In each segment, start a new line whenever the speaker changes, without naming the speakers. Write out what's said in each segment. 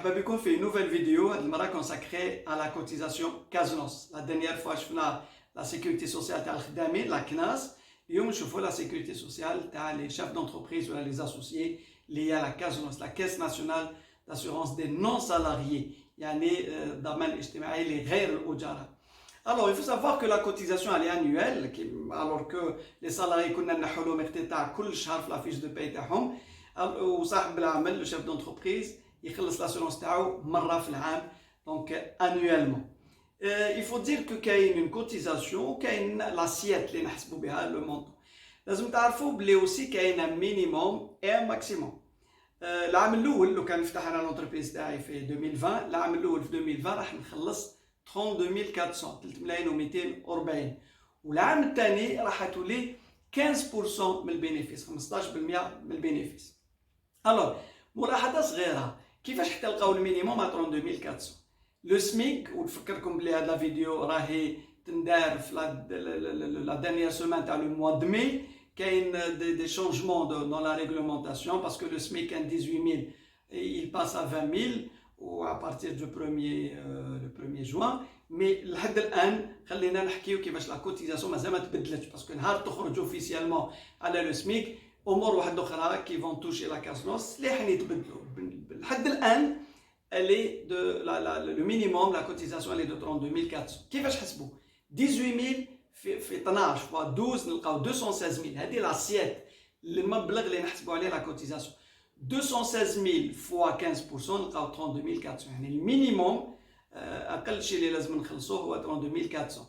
مرحبا بكم في nouvelle vidéo هذه المرة consacrée à la cotisation CASNOS. La dernière fois شفنا la sécurité sociale تاع الخدامين la CNAS. اليوم نشوفوا la sécurité sociale تاع les chefs d'entreprise ou les associés liés à la CASNOS, la Caisse nationale d'assurance des non salariés, يعني الضمان الاجتماعي لغير الأجراء. Alors il faut savoir que la cotisation elle est annuelle alors que les salariés كنا نحوا لهم اقتطاع كل شهر في la fiche de paye تاعهم وصاحب العمل le chef d'entreprise يخلص l'assurance تاعو مرة في العام donc annuellement. Il faut dire que كاين une cotisation وكاين l'assiette اللي نحسبوا بها le montant. لازم تعرفوا بلي aussi كاين un minimum et un maximum. العام الأول لو كان فتح أنا l'entreprise تاعي في 2020 العام الأول في 2020 راح نخلص 32400 3240 والعام الثاني راح تولي 15% من البينيفيس 15% من البينيفيس. الوغ ملاحظه صغيره كيفاش حتى لقاو المينيموم 32400 لو سميك ونفكركم بلي هذا الفيديو راهي تندار في لا دانيير سومان تاع لو موا دو مي كاين دي شونجمون دون لا ريغلومونطاسيون باسكو لو سميك كان 18000 il passe à 20000 و à partir du 1er juin مي لحد الان خلينا نحكيو كيفاش لا كوتيزاسيون مازال ما تبدلتش باسكو نهار تخرج اوفيسيالمون على لو سميك امور واحده اخرى كي فون توشي لا كاسنوس اللي حين يتبدلوا لحد الان اللي دو لو مينيموم لا كوتيزاسيون اللي دو 32400 كيفاش حسبوا 18000 في 12 فوا 12 نلقاو 216000 هذه لاسيت المبلغ اللي نحسبوا عليه لا كوتيزاسيون 216000 فوا 15% نلقاو 32400 يعني المينيموم اقل شيء اللي لازم نخلصوه هو 32400.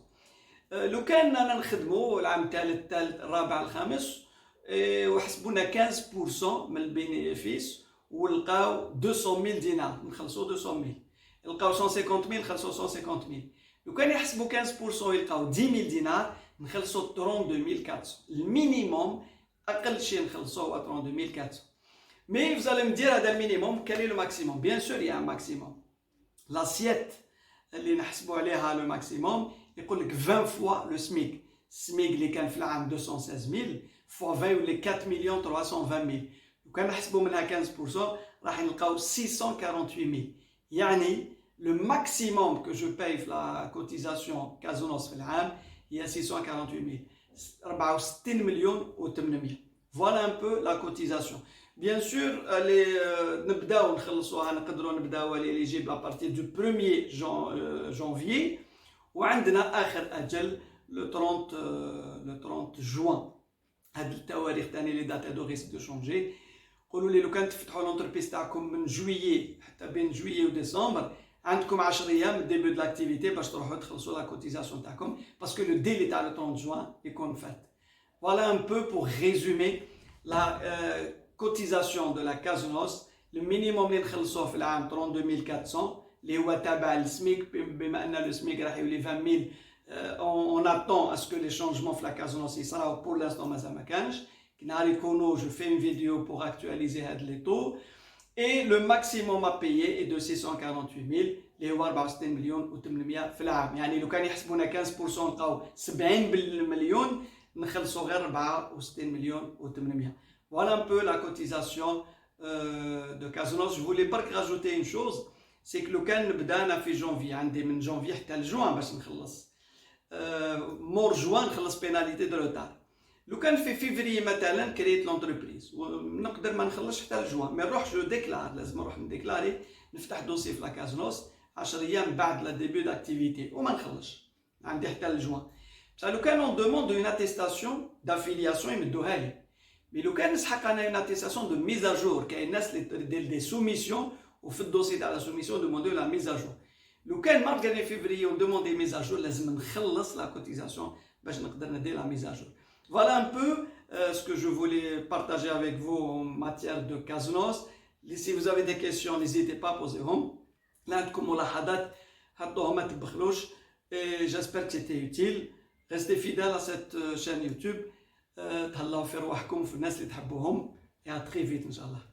لو كان انا نخدموا العام الثالث الرابع الخامس وحسبونا 15% من البينيفيس ولقاو 200000 دينار نخلصوا 200000 لقاو 150000 نخلصوا 150000 لو كان يحسبوا 15% يلقاو 10000 دينار نخلصوا 32400 المينيموم اقل شيء نخلصوه هو 32400. Mais vous allez me dire هذا المينيموم quel est le maximum? Bien sûr il y a un maximum. L'assiette اللي نحسبوا عليها لو ماكسيموم يقول لك 20 فوا لو سميك السميك اللي كان في العام 216000 فوا 20 يولي 4,320,000 لو كان نحسبوا منها 15% راح نلقاو 648,000 يعني لو ماكسيموم كو جو باي في لا كوتيزاسيون كازونوس في العام هي 648,000 64 مليون و800. فوالا ان بو لا كوتيزاسيون. Bien sûr, نبداو نخلصوها نقدروا نبداو ليليجيبل à partir du 1er janvier وعندنا آخر أجل le 30 juin. هاد التواريخ تاني لي دات هادو ريسك دو شونجي. قولوا لي لو كان تفتحوا لونتربريز تاعكم من جويي حتى بين جويي وديسمبر عندكم 10 ايام من ديبي دو لاكتيفيتي باش تروحوا تخلصوا لا كوتيزاسيون تاعكم باسكو لو ديلي تاع لو 30 juin يكون فات. Voilà un peu pour résumer la cotisation de la CASNOS. Le minimum اللي نخلصوه في العام 32400 اللي هو تابع للسميك بما ان لو سميك راح يولي 20000 on attend à ce que les changements في la CASNOS يصراو pour l'instant مازال ما كانش نهار يكونوا je fais une vidéo pour actualiser هاد لي taux et le maximum à payer est de 648,000 اللي هو 64 مليون و800 في العام يعني لو كان يحسبونا 15% نلقاو 70 مليون نخلصوا غير 64 مليون و800. Voilà un peu la cotisation de CASNOS. Je voulais pas rajouter une chose, c'est que le كان بدانا في janvier عندي من janvier حتى لجوان باش نخلص مور جوان نخلص بيناليتي دو روتار. لو كان في فيفري مثلا كريت لونتربريز ونقدر ما نخلصش حتى لجوان مي نروح جو ديكلار لازم نروح نديكلاري نفتح دوسي في لا كازنوس 10 ايام بعد لا ديبي داكتيفيتي وما نخلصش عندي حتى لجوان. بصح لو كان اون دوموند اون اتيستاسيون دافيلياسيون يمدوها لي مي لو كان نسحق انا اون اتيستاسيون دو ميز ا جور كاين ناس اللي دير دي سوميسيون وفي الدوسي تاع لا سوميسيون دوموندو لا ميز ا جور لو كان مارك غادي فيفري وندوموندي ميز ا جور لازم نخلص لا كوتيزاسيون باش نقدر ندير لا ميز ا جور. Voilà un peu ce que je voulais partager avec vous en matière de CASNOS. Si vous avez des questions, n'hésitez pas à poser هم. là عندكم ملاحظات حطوها ما تبخلوش. J'espère que c'était utile. Restez fidèles à cette chaîne YouTube. تهلاو في رواحكم في الناس اللي تحبوهم. Et à très vite إن شاء الله.